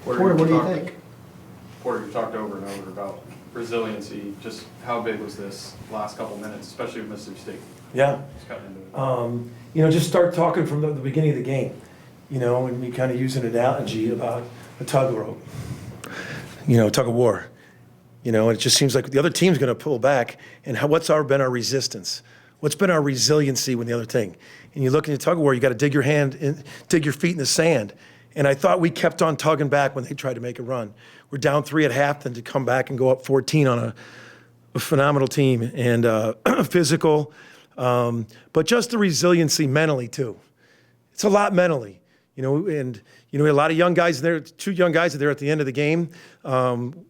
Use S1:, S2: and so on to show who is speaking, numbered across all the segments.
S1: Porter, what do you think?
S2: Porter, you talked over and over about resiliency. Just how big was this last couple minutes, especially with Mississippi State?
S3: Yeah.
S2: Just cutting into it.
S3: Just start talking from the beginning of the game, and we kind of use an analogy about a tug rope, tug of war. And it just seems like the other team's going to pull back. And what's been our resistance? What's been our resiliency when the other thing? And you look in the tug of war, you got to dig your feet in the sand. And I thought we kept on tugging back when they tried to make a run. We're down 3 at half, then to come back and go up 14 on a phenomenal team and physical, but just the resiliency mentally too. It's a lot mentally, and a lot of young guys there. 2 young guys are there at the end of the game, some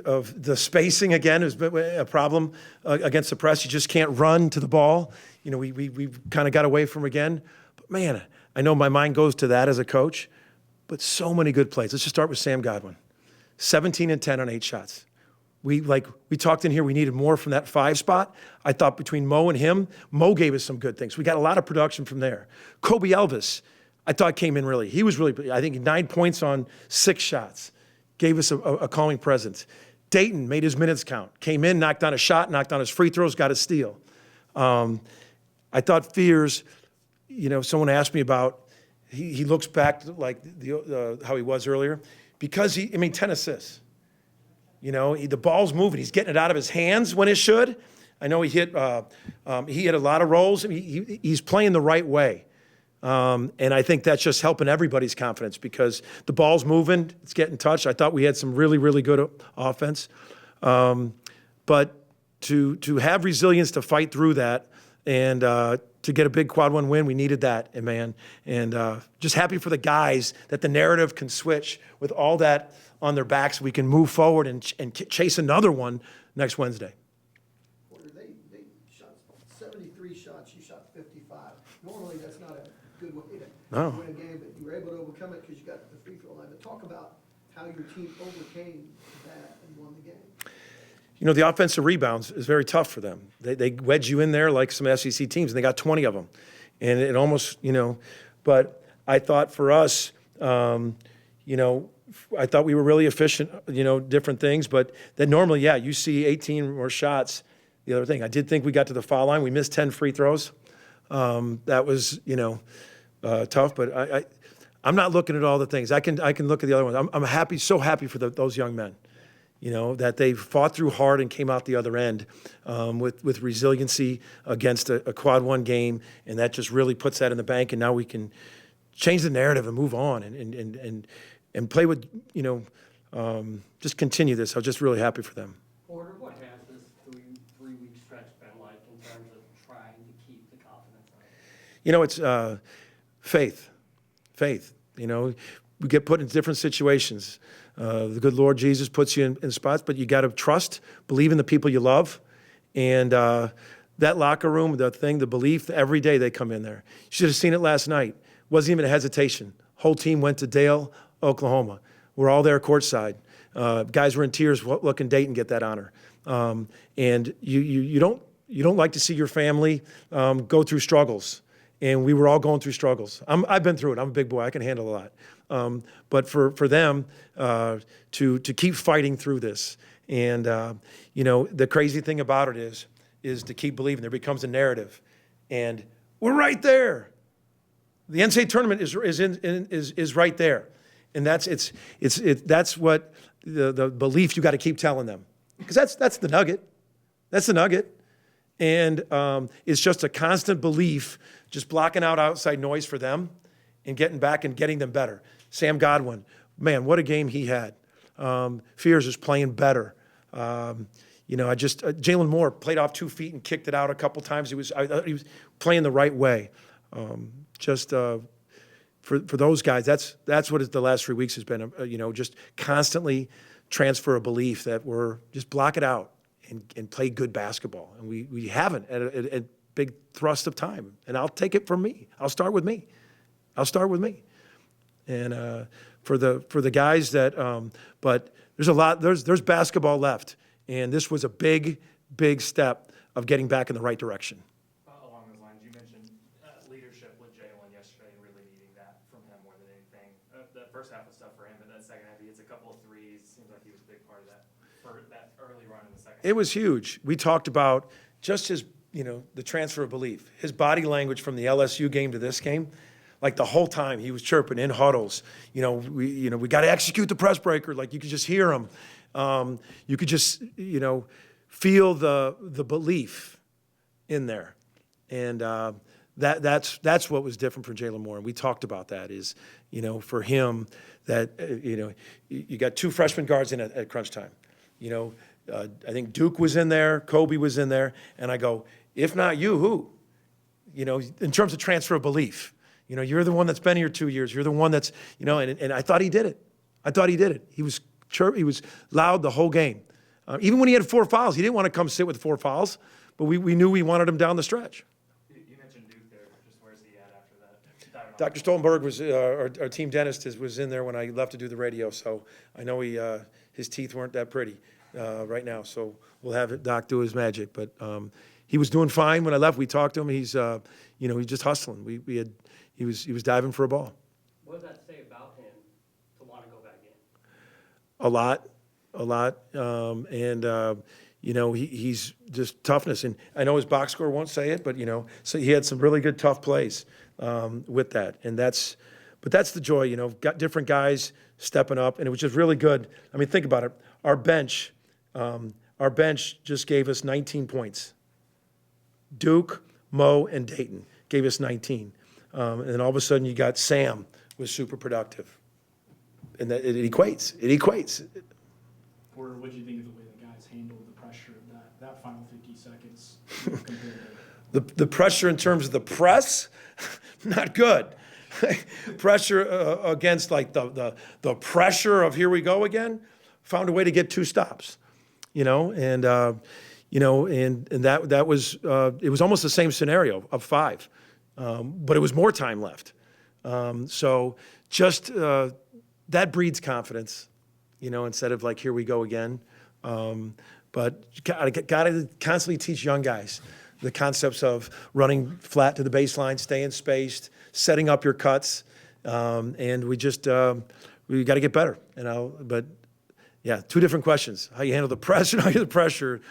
S3: of the spacing again has been a problem against the press. You just can't run to the ball. We kind of got away from again, but man, I know my mind goes to that as a coach. But so many good plays. Let's just start with Sam Godwin. 17 and 10 on 8 shots. We talked in here, we needed more from that 5 spot. I thought between Mo and him, Mo gave us some good things. We got a lot of production from there. Kobe Elvis, I thought came in he was really, I think 9 points on 6 shots. Gave us a calming presence. Dayton made his minutes count. Came in, knocked down a shot, knocked down his free throws, got a steal. I thought Fears, someone asked me about, he looks back like how he was earlier because 10 assists. The ball's moving. He's getting it out of his hands when it should. I know he hit a lot of rolls. He's playing the right way. And I think that's just helping everybody's confidence because the ball's moving. It's getting touched. I thought we had some really, really good offense. But to have resilience to fight through that and to get a big quad 1 win, we needed that, and just happy for the guys that the narrative can switch with all that on their backs. We can move forward and chase another one next Wednesday.
S1: Porter, they shot 73 shots. You shot 55. Normally, that's not a good way to win a game, but you were able to overcome it because you got to the free throw line. But talk about how your team overcame that and won the game.
S3: The offensive rebounds is very tough for them. They wedge you in there like some SEC teams, and they got 20 of them. And it almost, but I thought for us, I thought we were really efficient, different things. But then normally, you see 18 more shots. The other thing, I did think we got to the foul line. We missed 10 free throws. That was, tough. But I'm not looking at all the things. I can look at the other ones. I'm happy, so happy for those young men. That they fought through hard and came out the other end with resiliency against a quad 1 game, and that just really puts that in the bank. And now we can change the narrative and move on and play with, just continue this. I'm just really happy for them.
S4: Porter, what has this three-week stretch been like in terms of trying to keep the confidence up?
S3: It's faith. We get put in different situations. The good Lord Jesus puts you in spots, but you got to trust, believe in the people you love. And that locker room, the belief, every day they come in there. You should have seen it last night. Wasn't even a hesitation. Whole team went to Dale, Oklahoma. We're all there courtside. Guys were in tears looking Dayton get that honor. And you don't like to see your family go through struggles. And we were all going through struggles. I've been through it. I'm a big boy. I can handle a lot. But for them to keep fighting through this, and the crazy thing about it is to keep believing. There becomes a narrative, and we're right there. The NCAA tournament is right there, and that's what the belief you got to keep telling them, because that's the nugget. That's the nugget. And it's just a constant belief, just blocking out outside noise for them and getting back and getting them better. Sam Godwin, man, what a game he had. Fears is playing better. Jalen Moore played off 2 feet and kicked it out a couple times. He was playing the right way. For those guys, that's what the last 3 weeks has been. Just constantly transfer a belief that we're just block it out and play good basketball, and we haven't at a big thrust of time. And I'll take it from me. I'll start with me. And for the guys that, but there's a lot. There's basketball left, and this was a big step of getting back in the right direction.
S5: Along those lines, you mentioned leadership with Jalen yesterday, really needing that from him more than anything.
S2: first half was tough for him, but that second half, he hits a couple of threes. Seems like he was a big part of that, for that early run in the second half.
S3: It was huge. We talked about just his, the transfer of belief, his body language from the LSU game to this game. Like the whole time he was chirping in huddles, we got to execute the press breaker. Like you could just hear him. You could just, feel the belief in there. And that's what was different for Jalen Moore. And we talked about that is, for him that, you got two freshman guards in at crunch time. I think Duke was in there, Kobe was in there. And I go, if not you, who? In terms of transfer of belief. You're the one that's been here 2 years. You're the one that's, and I thought he did it. He was loud the whole game. Even when he had 4 fouls, he didn't want to come sit with 4 fouls, but we knew we wanted him down the stretch.
S2: You mentioned Duke there. Just where's he at after that?
S3: Dr. Stoltenberg was our team dentist was in there when I left to do the radio, so I know his teeth weren't that pretty right now. So we'll have Doc do his magic, but he was doing fine when I left. We talked to him. He's he's just hustling. He was diving for a ball.
S4: What does that say about him to want to go back in?
S3: A lot. He's just toughness. And I know his box score won't say it, but, so he had some really good tough plays with that. And that's the joy, got different guys stepping up. And it was just really good. I mean, think about it. Our bench just gave us 19 points. Duke, Mo, and Dayton gave us 19. And then all of a sudden you got Sam was super productive. And that it equates.
S5: Or what do you think of the way the guys handled the pressure of that final 50 seconds compared to
S3: the pressure in terms of the press? Not good. Pressure against like the pressure of here we go again, found a way to get 2 stops, and that was it was almost the same scenario of 5, but it was more time left. So just that breeds confidence, instead of like here we go again. But got to constantly teach young guys the concepts of running flat to the baseline, staying spaced, setting up your cuts, and we got to get better. But yeah, 2 different questions: how you handle the pressure, and how you handle the pressure.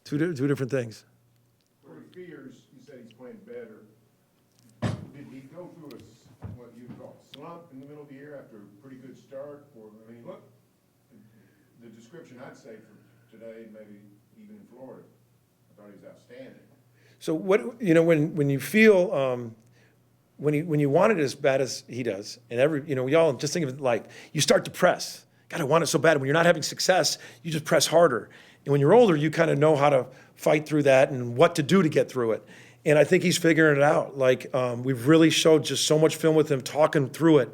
S3: Two different things.
S6: For the fears, you said he's playing better. Did he go through what you call slump in the middle of the year after a pretty good start? Look, the description I'd say for today, maybe even in Florida, I thought he was outstanding.
S3: So when you feel when you want it as bad as he does, and we all just think of it like you start to press. God, I want it so bad. When you're not having success, you just press harder. And when you're older, you kind of know how to fight through that and what to do to get through it. And I think he's figuring it out. Like we've really showed just so much film with him talking through it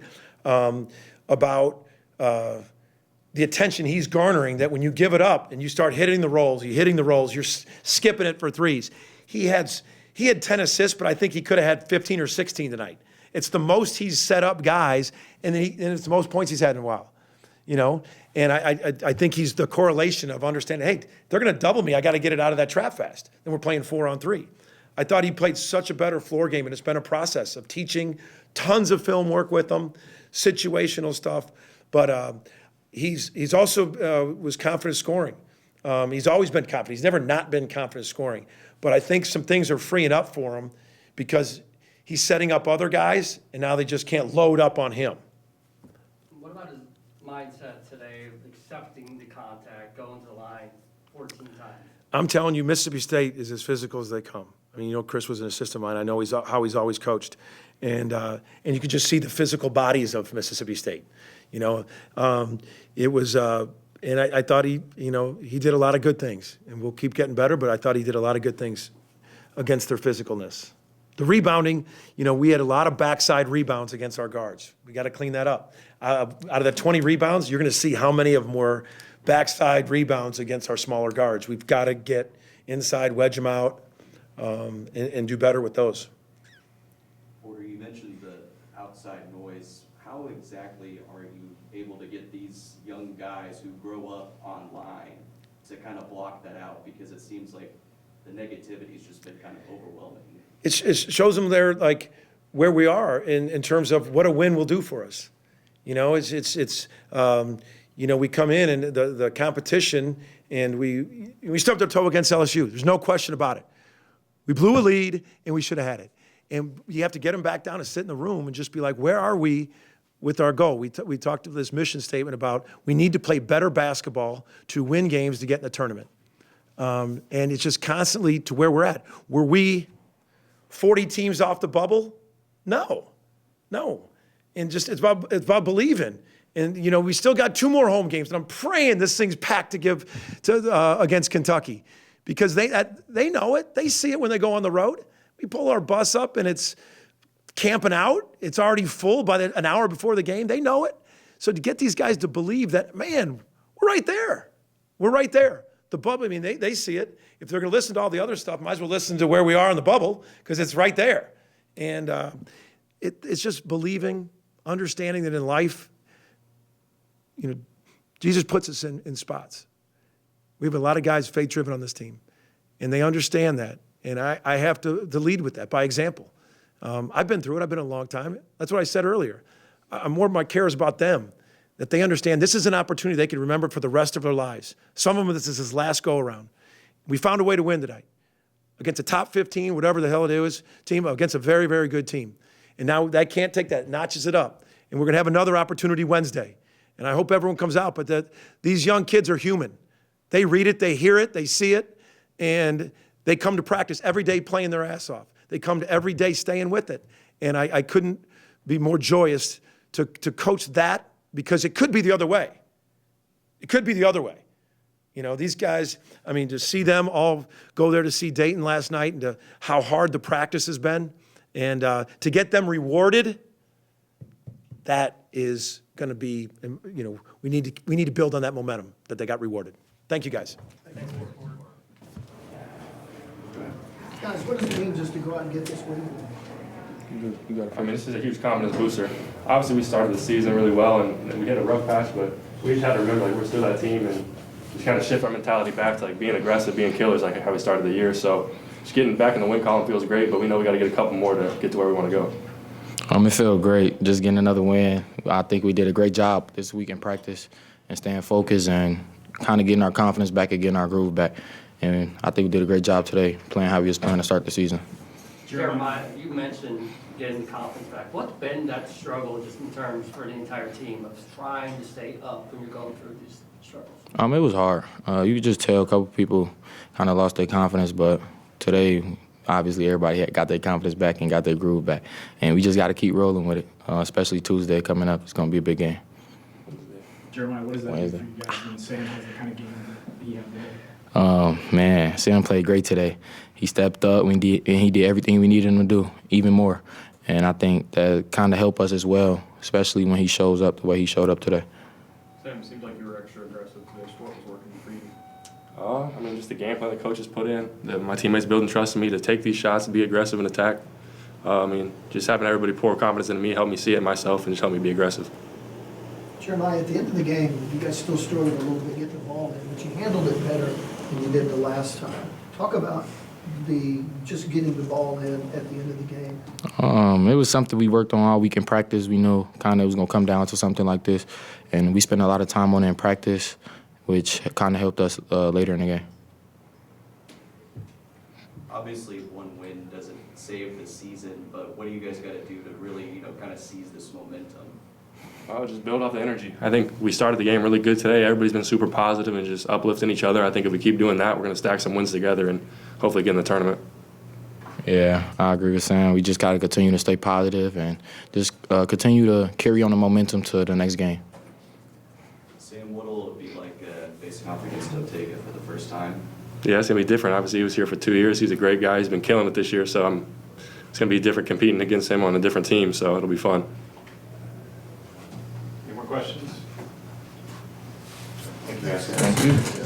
S3: about the attention he's garnering, that when you give it up and you start hitting the rolls, you're skipping it for threes. He had 10 assists, but I think he could have had 15 or 16 tonight. It's the most he's set up guys, and it's the most points he's had in a while. And I think he's the correlation of understanding, hey, they're going to double me. I got to get it out of that trap fast. Then we're playing 4-on-3. I thought he played such a better floor game, and it's been a process of teaching tons of film work with him, situational stuff. But he's also was confident scoring. He's always been confident. He's never not been confident scoring. But I think some things are freeing up for him because he's setting up other guys, and now they just can't load up on him.
S4: What about his mindset today of accepting the contact, going to the line 14 times?
S3: I'm telling you, Mississippi State is as physical as they come. I mean, Chris was an assistant of mine. I know how he's always coached. And you could just see the physical bodies of Mississippi State. It was and I thought he did a lot of good things, and we'll keep getting better, but I thought he did a lot of good things against their physicalness. The rebounding, we had a lot of backside rebounds against our guards. We got to clean that up. Out of the 20 rebounds, you're going to see how many of them were backside rebounds against our smaller guards. We've got to get inside, wedge them out, and do better with those.
S7: Porter, you mentioned the outside noise. How exactly are you able to get these young guys who grow up online to kind of block that out? Because it seems like the negativity has just been kind of overwhelming. It
S3: shows them there, like, where we are in terms of what a win will do for us. You know, we come in and the competition, and we stubbed our toe against LSU. There's no question about it. We blew a lead, and we should have had it. And you have to get them back down and sit in the room and just be like, where are we with our goal? We talked to this mission statement about we need to play better basketball to win games to get in the tournament. And it's just constantly to where we're at. Were we 40 teams off the bubble? No. And just it's about believing. And, we still got 2 more home games, and I'm praying this thing's packed to give to against Kentucky because they know it. They see it when they go on the road. We pull our bus up, and it's camping out. It's already full by an hour before the game. They know it. So to get these guys to believe that, man, we're right there. We're right there. The bubble, I mean, they see it. If they're going to listen to all the other stuff, might as well listen to where we are in the bubble because it's right there. And it's just believing, understanding that in life, Jesus puts us in spots. We have a lot of guys faith-driven on this team, and they understand that. And I have to lead with that by example. I've been through it. I've been a long time. That's what I said earlier. More of my care is about them, that they understand this is an opportunity they can remember for the rest of their lives. Some of them, this is his last go-around. We found a way to win tonight against a top 15, whatever the hell it is, team, against a very, very good team. And now they can't take that, notches it up. And we're going to have another opportunity Wednesday. And I hope everyone comes out, but that these young kids are human. They read it, they hear it, they see it, and they come to practice every day playing their ass off. They come to every day staying with it. And I couldn't be more joyous to coach that because it could be the other way. It could be the other way. These guys, I mean, to see them all go there to see Dayton last night and to how hard the practice has been and to get them rewarded, that is going to be, we need to build on that momentum that they got rewarded. Thank you, guys.
S1: Guys, what does it mean just to go out and get this win?
S2: I mean, this is a huge confidence booster. Obviously, we started the season really well, and we hit a rough patch, but we just had to remember, we're still that team, and just kind of shift our mentality back to, being aggressive, being killers, like how we started the year. So just getting back in the win column feels great, but we know we got to get a couple more to get to where we want to go.
S8: It felt great, just getting another win. I think we did a great job this week in practice and staying focused and kind of getting our confidence back and getting our groove back. And I think we did a great job today playing how we was playing to start the season.
S4: Jeremiah, you mentioned getting the confidence back. What's been that struggle just in terms for the entire team of trying to stay up when you're going through these struggles?
S8: It was hard. You could just tell a couple people kind of lost their confidence, but today, obviously, everybody got their confidence back and got their groove back. And we just got to keep rolling with it, especially Tuesday coming up. It's going to be a big game.
S5: Jeremiah, what does that mean for you guys when Sam has the kind of game that he had today?
S8: Man, Sam played great today. He stepped up and he did everything we needed him to do, even more. And I think that kind of helped us as well, especially when he shows up the way he showed up today.
S2: Sam, it seemed like you were extra aggressive today. What was working for you? I mean, just the game plan the coaches put in. My teammates building trust in me to take these shots and be aggressive and attack. Just having everybody pour confidence into me helped me see it myself and just helped me be aggressive.
S1: Jeremiah, at the end of the game, you guys still struggled a little bit getting the ball in, but you handled it better than you did the last time. Talk about just getting the ball in at the end of the game.
S8: It was something we worked on all week in practice. We knew kind of it was going to come down to something like this, and we spent a lot of time on it in practice, which kind of helped us later in the game.
S7: Obviously, one win doesn't save the season, but what do you guys got to do to really, kind of seize this momentum?
S2: Just build off the energy. I think we started the game really good today. Everybody's been super positive and just uplifting each other. I think if we keep doing that, we're going to stack some wins together and hopefully get in the tournament.
S8: Yeah, I agree with Sam. We just got to continue to stay positive and just continue to carry on the momentum to the next game.
S7: Sam, what will it be like facing off against Ortega for the first time?
S2: Yeah, it's going to be different. Obviously, he was here for 2 years. He's a great guy. He's been killing it this year, so it's going to be different competing against him on a different team, so it'll be fun.
S6: Any more questions?
S1: Thank you.